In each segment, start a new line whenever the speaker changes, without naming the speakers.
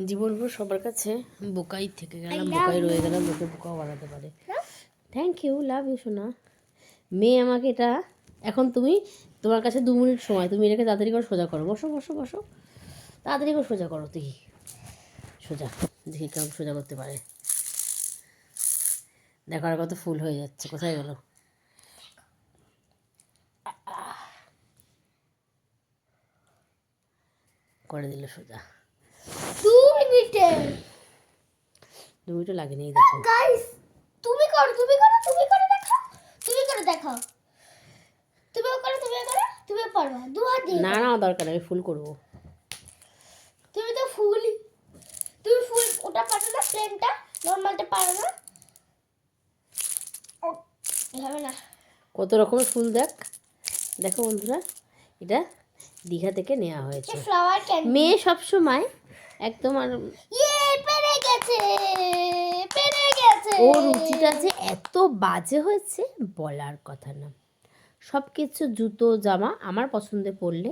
জীবনভর সবার কাছে বোকাই থেকে গেলাম, বোকাই রয়ে গেলাম, লোকে বোকাও বানাতে পারে। থ্যাংক ইউ, লাভ ইউ সোনা। মেয়ে আমাকে এটা এখন তোমার কাছে 2 মিনিট সময়, তুমি এটাকে তাড়াতাড়ি করে সোজা করো। বসো বসো বসো, তাড়াতাড়ি করে সোজা করো। দেখি সোজা, দেখি কেমন সোজা করতে পারে। দেখো আর কত ফুল হয়ে যাচ্ছে, কোথায় গেল? করে দিল সোজা।
2 মিনিটে
2 মিনিটও লাগেনি। দেখো
গাইস, তুমি করো তুমি করো তুমি করে দেখাও, তুমি করে দেখাও, তুমিও করো তুমিও করো, তুমিও পারবা। 2 হাত দিয়ে
না না, দরকার নেই, আমি ফুল করবো।
তুমি ফুল ওটা পারো না, প্লেনটা নরমালটা পারো না। হবে না।
কত রকমের ফুল দেখো বন্ধুরা, এটা দীঘা থেকে নেওয়া হয়েছে।
ফ্লাওয়ার ক্যান্ডি
মেয়ে সবসময় একদম আর
পেরে গেছে পেরে গেছে।
ও রুচিটা যে এত বাজে হয়েছে বলার কথা না। সব কিছু জুতো জামা আমার পছন্দে পড়লে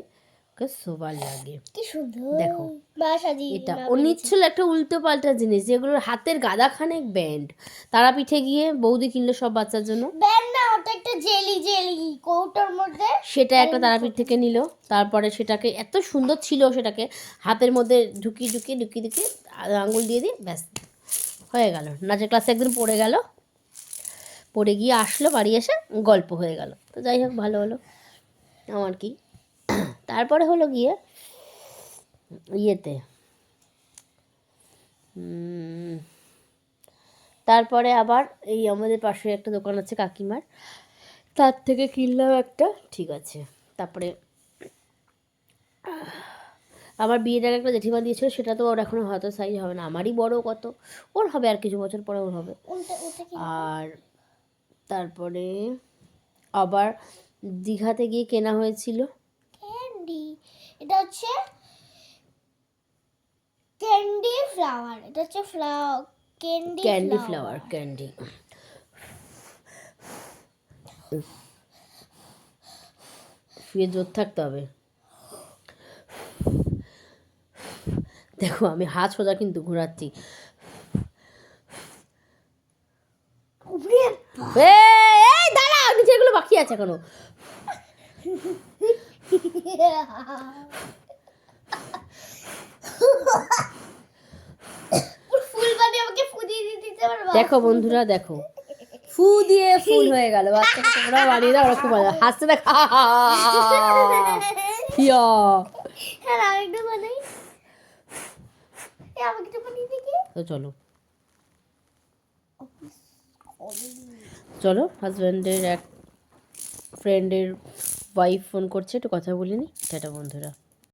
ওকে সোবার লাগে।
কি সুন্দর
দেখো
বাসাজি
এটা ও নিচ্ছিল একটা উল্টো পাল্টা জিনিস, যেগুলোর হাতের গাদাখানেক ব্যান্ড। তারাপীঠে গিয়ে বৌদি কিনলো সব বাচ্চার জন্য।
ব্যান্ড না, ওটা একটা জেলি কৌটোর মধ্যে।
সেটা একটা তারাপীঠ থেকে নিল। তারপরে সেটাকে এত সুন্দর ছিল, সেটাকে হাতের মধ্যে ঢুকিয়ে আঙুল দিয়ে ব্যাস হয়ে গেল। নাচের ক্লাসে একদিন পড়ে গেল, পড়ে গিয়ে আসলো, বাড়ি এসে গল্প হয়ে গেল। তো যাই হোক, ভালো হলো আমার কি। তারপরে হলো গিয়ে ইয়েতে তারপরে আবার এই আমাদের পাশে একটা দোকান আছে কাকিমার, তার থেকে কিনলাম একটা। ঠিক আছে। তারপরে আমার বিয়ের আগে একটা জেঠিমা দিয়েছিল, সেটা তো ওর এখনও হয়তো সাইজ হবে না, আমারই বড় কত, ওর হবে আর কিছু বছর পরে ওর হবে। আর তারপরে আবার দীঘাতে গিয়ে কেনা হয়েছিল
ক্যান্ডি। এটা হচ্ছে ক্যান্ডি ফ্লাওয়ার, এটা হচ্ছে ক্যান্ডি
ফ্লাওয়ার ক্যান্ডি। শুয়ে জোর থাকতে হবে। দেখো আমি হাত সোজা কিন্তু ঘোরাচ্ছি। এই দাঁড়াও, নিচে এগুলো বাকি আছে এখনো।
ফুল বানিয়ে আমাকে ফু দিয়ে দিতে পারবা?
দেখো বন্ধুরা, দেখো ফু দিয়ে ফুল হয়ে গেল। বাচ্চাকে তোমরা বানিয়ে দাও, ওরা খুব মজা হাসতে দেখ।
হ্যাঁ আরেকটা বানাই, আমাকে একটু বানিয়ে দেখি।
তো চলো হাজব্যান্ডের এক ফ্রেন্ডের ওয়াইফ ফোন করছে, একটু কথা বলিনি। টাটা বন্ধুরা।